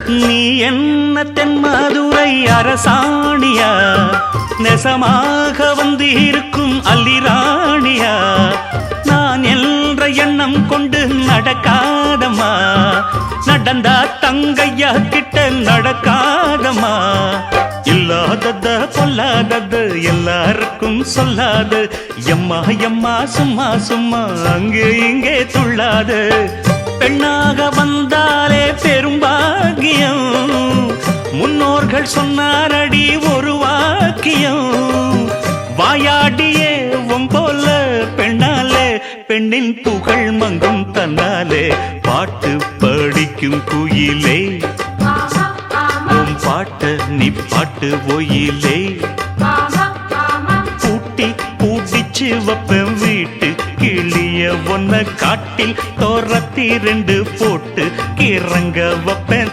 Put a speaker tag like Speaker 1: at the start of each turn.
Speaker 1: நீ என்ன தென்மதுரை அரசாணியா நெசமாக வந்து இருக்கும் அல்லிராணியா நான் என்ற எண்ணம் கொண்டு நடக்காதம்மா நடந்தா தங்கையா கிட்ட நடக்காதம்மா இல்லாதத பொல்லாதது எல்லாருக்கும் சொல்லாது எம்மா எம்மா சும்மா சும்மா அங்கே இங்கே துள்ளாது பெண்ணாக வந்தாலே பெரும்பாகியம் முன்னோர்கள் சொன்னாரடி ஒரு வாக்கியம் வாயாடியே போல பெண்ணாலே பெண்ணின் புகழ் மங்கும் தன்னாலே பாட்டு படிக்கும் குயிலே உன் பாட்ட நீ பாட்டு ஒயிலே பூட்டி பூட்டிச்சு வப்பேன் வீட்டு கிளிய ஒன்ன காட்டில் தோரத்தி 2 போட்டு கிறங்க வப்பேன்